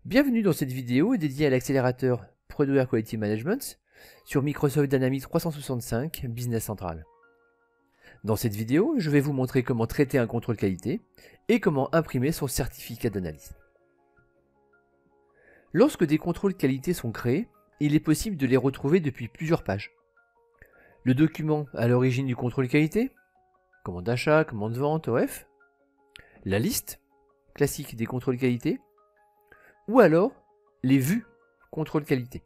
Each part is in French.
Bienvenue dans cette vidéo dédiée à l'accélérateur Prodware Quality Management sur Microsoft Dynamics 365 Business Central. Dans cette vidéo, je vais vous montrer comment traiter un contrôle qualité et comment imprimer son certificat d'analyse. Lorsque des contrôles qualité sont créés, il est possible de les retrouver depuis plusieurs pages. Le document à l'origine du contrôle qualité, commande d'achat, commande de vente, OF, la liste classique des contrôles qualité, ou alors les vues contrôle qualité.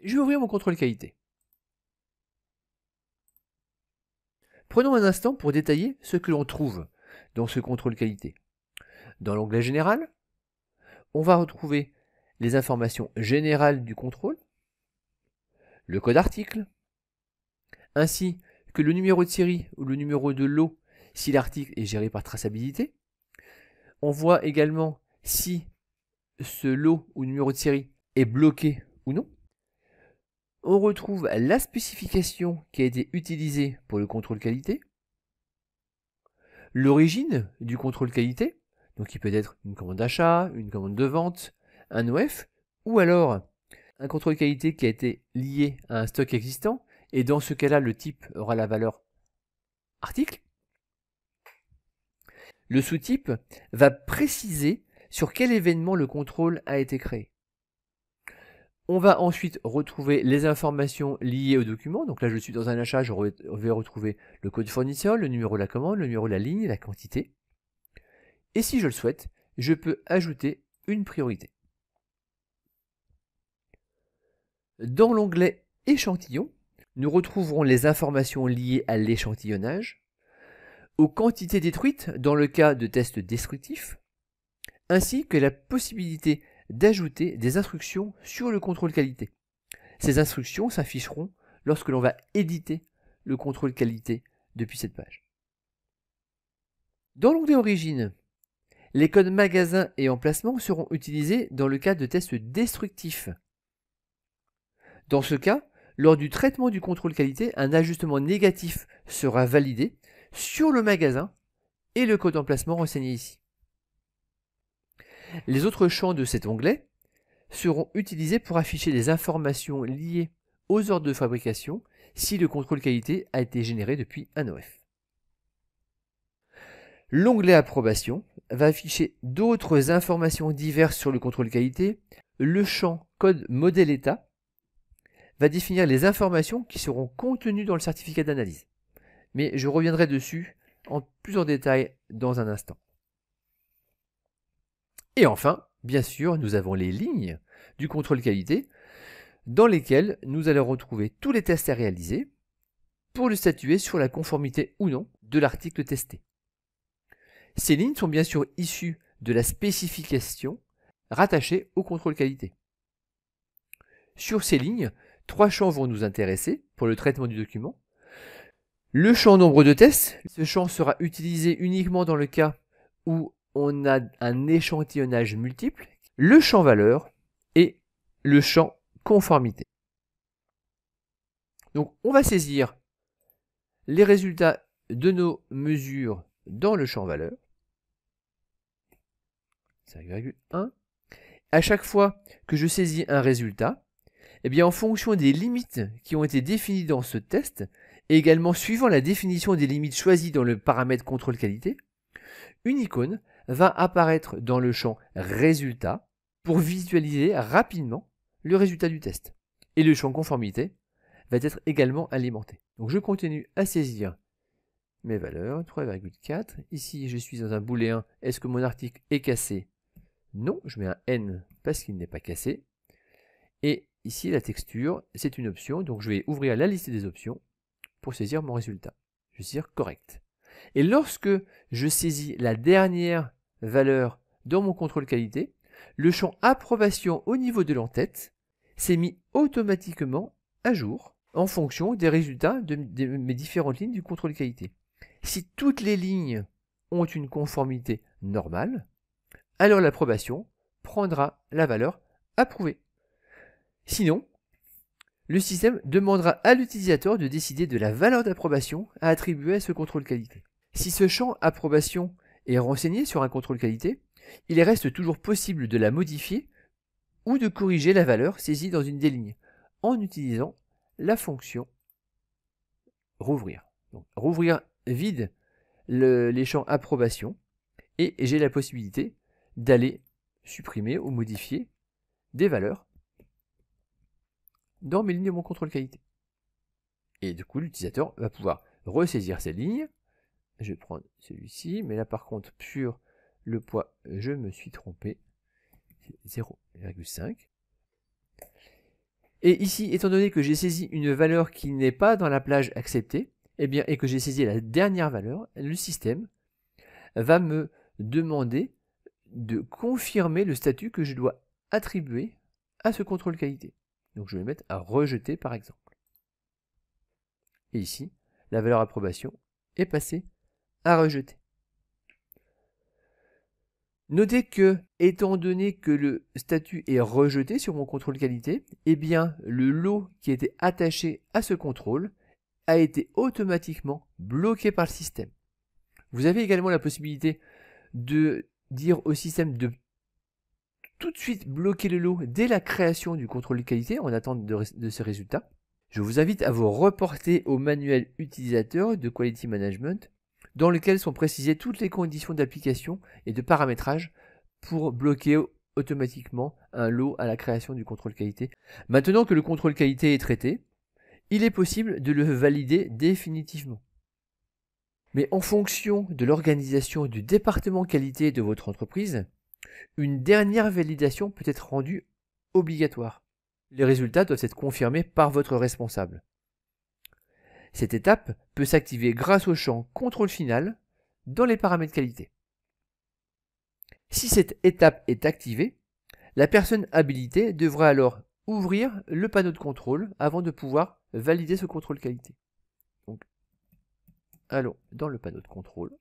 Je vais ouvrir mon contrôle qualité. Prenons un instant pour détailler ce que l'on trouve dans ce contrôle qualité. Dans l'onglet général, on va retrouver les informations générales du contrôle, le code article, ainsi que le numéro de série ou le numéro de lot si l'article est géré par traçabilité. On voit également si ce lot ou numéro de série est bloqué ou non. On retrouve la spécification qui a été utilisée pour le contrôle qualité, l'origine du contrôle qualité, donc il peut être une commande d'achat, une commande de vente, un OF, ou alors un contrôle qualité qui a été lié à un stock existant, et dans ce cas-là, le type aura la valeur article. Le sous-type va préciser sur quel événement le contrôle a été créé. On va ensuite retrouver les informations liées au document. Donc là, je suis dans un achat, je vais retrouver le code fournisseur, le numéro de la commande, le numéro de la ligne, la quantité. Et si je le souhaite, je peux ajouter une priorité. Dans l'onglet échantillon, nous retrouverons les informations liées à l'échantillonnage, aux quantités détruites dans le cas de tests descriptifs, ainsi que la possibilité d'ajouter des instructions sur le contrôle qualité. Ces instructions s'afficheront lorsque l'on va éditer le contrôle qualité depuis cette page. Dans l'onglet origine, les codes magasin et emplacement seront utilisés dans le cas de tests destructifs. Dans ce cas, lors du traitement du contrôle qualité, un ajustement négatif sera validé sur le magasin et le code emplacement renseigné ici. Les autres champs de cet onglet seront utilisés pour afficher les informations liées aux ordres de fabrication si le contrôle qualité a été généré depuis un OF. L'onglet approbation va afficher d'autres informations diverses sur le contrôle qualité. Le champ code modèle état va définir les informations qui seront contenues dans le certificat d'analyse. Mais je reviendrai dessus en plus en détail dans un instant. Et enfin, bien sûr, nous avons les lignes du contrôle qualité dans lesquelles nous allons retrouver tous les tests à réaliser pour le statuer sur la conformité ou non de l'article testé. Ces lignes sont bien sûr issues de la spécification rattachée au contrôle qualité. Sur ces lignes, 3 champs vont nous intéresser pour le traitement du document. Le champ nombre de tests, ce champ sera utilisé uniquement dans le cas où on a un échantillonnage multiple, le champ valeur et le champ conformité. Donc on va saisir les résultats de nos mesures dans le champ valeur. 5,1. À chaque fois que je saisis un résultat, eh bien en fonction des limites qui ont été définies dans ce test, et également suivant la définition des limites choisies dans le paramètre contrôle qualité, une icône va apparaître dans le champ résultat pour visualiser rapidement le résultat du test. Et le champ conformité va être également alimenté. Donc je continue à saisir mes valeurs, 3,4. Ici je suis dans un booléen, est-ce que mon article est cassé? Non, je mets un N parce qu'il n'est pas cassé. Et ici la texture, c'est une option, donc je vais ouvrir la liste des options pour saisir mon résultat. Je vais saisir correct. Et lorsque je saisis la dernière valeur dans mon contrôle qualité, le champ approbation au niveau de l'entête s'est mis automatiquement à jour en fonction des résultats de mes différentes lignes du contrôle qualité. Si toutes les lignes ont une conformité normale, alors l'approbation prendra la valeur approuvée. Sinon, le système demandera à l'utilisateur de décider de la valeur d'approbation à attribuer à ce contrôle qualité. Si ce champ approbation est renseigné sur un contrôle qualité, il reste toujours possible de la modifier ou de corriger la valeur saisie dans une des lignes en utilisant la fonction rouvrir. Donc, rouvrir vide les champs approbation et j'ai la possibilité d'aller supprimer ou modifier des valeurs dans mes lignes de mon contrôle qualité. Et du coup, l'utilisateur va pouvoir ressaisir ces lignes. Je vais prendre celui-ci, mais là par contre, sur le poids, je me suis trompé. 0,5. Et ici, étant donné que j'ai saisi une valeur qui n'est pas dans la plage acceptée, eh bien, et que j'ai saisi la dernière valeur, le système va me demander de confirmer le statut que je dois attribuer à ce contrôle qualité. Donc je vais mettre à rejeter par exemple. Et ici, la valeur approbation est passée à rejeter. Notez que, étant donné que le statut est rejeté sur mon contrôle qualité, eh bien, le lot qui était attaché à ce contrôle a été automatiquement bloqué par le système. Vous avez également la possibilité de dire au système de tout de suite bloquer le lot dès la création du contrôle qualité en attente de ce résultat. Je vous invite à vous reporter au manuel utilisateur de Quality Management dans lequel sont précisées toutes les conditions d'application et de paramétrage pour bloquer automatiquement un lot à la création du contrôle qualité. Maintenant que le contrôle qualité est traité, il est possible de le valider définitivement. Mais en fonction de l'organisation du département qualité de votre entreprise, une dernière validation peut être rendue obligatoire. Les résultats doivent être confirmés par votre responsable. Cette étape peut s'activer grâce au champ contrôle final dans les paramètres qualité. Si cette étape est activée, la personne habilitée devra alors ouvrir le panneau de contrôle avant de pouvoir valider ce contrôle qualité. Donc, allons dans le panneau de contrôle.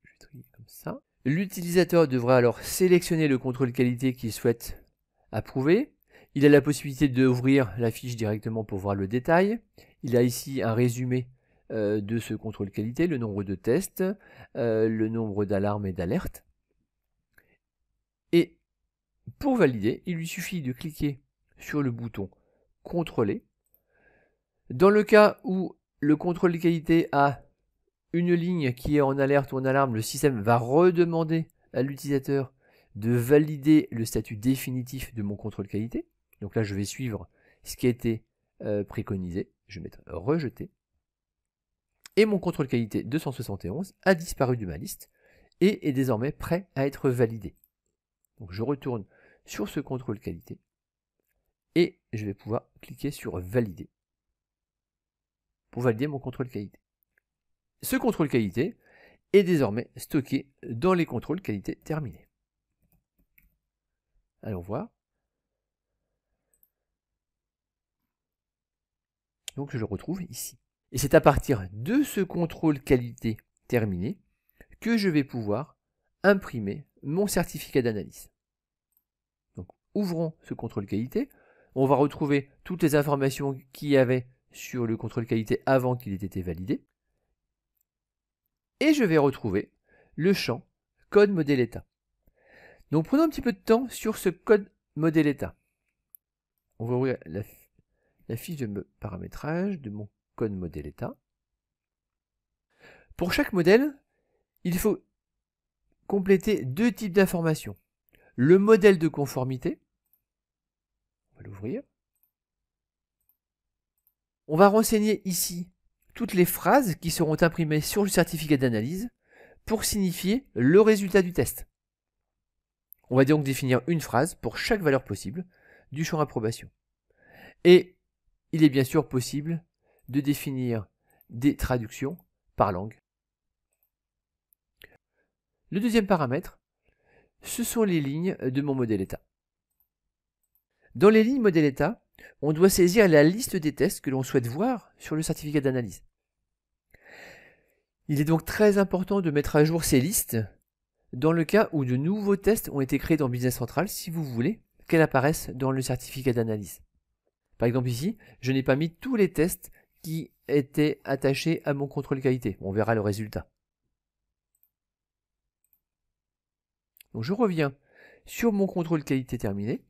Je vais trier comme ça. L'utilisateur devra alors sélectionner le contrôle qualité qu'il souhaite approuver. Il a la possibilité d'ouvrir la fiche directement pour voir le détail. Il a ici un résumé de ce contrôle qualité, le nombre de tests, le nombre d'alarmes et d'alertes. Et pour valider, il lui suffit de cliquer sur le bouton contrôler. Dans le cas où le contrôle qualité a une ligne qui est en alerte ou en alarme, le système va redemander à l'utilisateur de valider le statut définitif de mon contrôle qualité. Donc là, je vais suivre ce qui a été préconisé. Je vais mettre rejeter. Et mon contrôle qualité 271 a disparu de ma liste et est désormais prêt à être validé. Donc je retourne sur ce contrôle qualité et je vais pouvoir cliquer sur valider pour valider mon contrôle qualité. Ce contrôle qualité est désormais stocké dans les contrôles qualité terminés. Allons voir. Donc je le retrouve ici. Et c'est à partir de ce contrôle qualité terminé que je vais pouvoir imprimer mon certificat d'analyse. Donc ouvrons ce contrôle qualité. On va retrouver toutes les informations qu'il y avait sur le contrôle qualité avant qu'il ait été validé. Et je vais retrouver le champ code modèle état. Donc prenons un petit peu de temps sur ce code modèle état. On va ouvrir la fiche de paramétrage de mon code modèle état. Pour chaque modèle, il faut compléter deux types d'informations. Le modèle de conformité, on va l'ouvrir. On va renseigner ici toutes les phrases qui seront imprimées sur le certificat d'analyse pour signifier le résultat du test. On va donc définir une phrase pour chaque valeur possible du champ approbation. Et il est bien sûr possible de définir des traductions par langue. Le deuxième paramètre, ce sont les lignes de mon modèle état. Dans les lignes modèle état, on doit saisir la liste des tests que l'on souhaite voir sur le certificat d'analyse. Il est donc très important de mettre à jour ces listes dans le cas où de nouveaux tests ont été créés dans Business Central si vous voulez qu'elles apparaissent dans le certificat d'analyse. Par exemple ici, je n'ai pas mis tous les tests qui étaient attachés à mon contrôle qualité. On verra le résultat. Donc je reviens sur mon contrôle qualité terminé.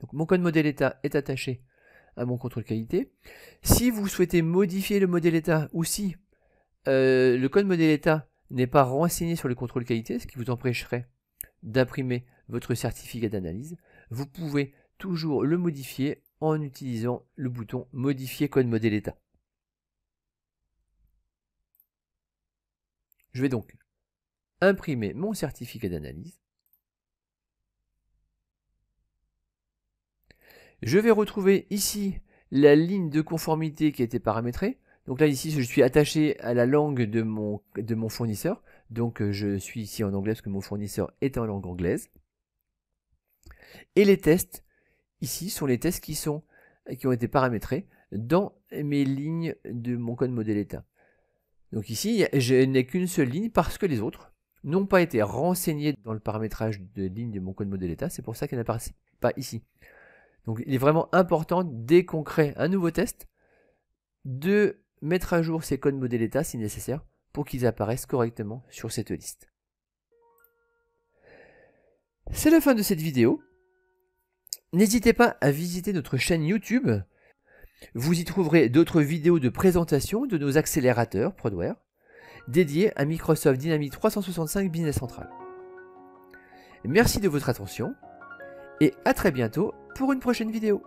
Donc mon code modèle état est attaché à mon contrôle qualité. Si vous souhaitez modifier le modèle état ou si le code modèle état n'est pas renseigné sur le contrôle qualité, ce qui vous empêcherait d'imprimer votre certificat d'analyse, vous pouvez toujours le modifier en utilisant le bouton modifier code modèle état. Je vais donc imprimer mon certificat d'analyse. Je vais retrouver ici la ligne de conformité qui a été paramétrée. Donc là, ici, je suis attaché à la langue de mon fournisseur. Donc je suis ici en anglais parce que mon fournisseur est en langue anglaise. Et les tests, ici, sont les tests qui ont été paramétrés dans mes lignes de mon code modèle état. Donc ici, je n'ai qu'une seule ligne parce que les autres n'ont pas été renseignés dans le paramétrage de ligne de mon code modèle état. C'est pour ça qu'elle n'apparaît pas ici. Donc il est vraiment important, dès qu'on crée un nouveau test, de mettre à jour ces codes modèle état si nécessaire pour qu'ils apparaissent correctement sur cette liste. C'est la fin de cette vidéo. N'hésitez pas à visiter notre chaîne YouTube. Vous y trouverez d'autres vidéos de présentation de nos accélérateurs Prodware dédiés à Microsoft Dynamics 365 Business Central. Merci de votre attention et à très bientôt pour une prochaine vidéo.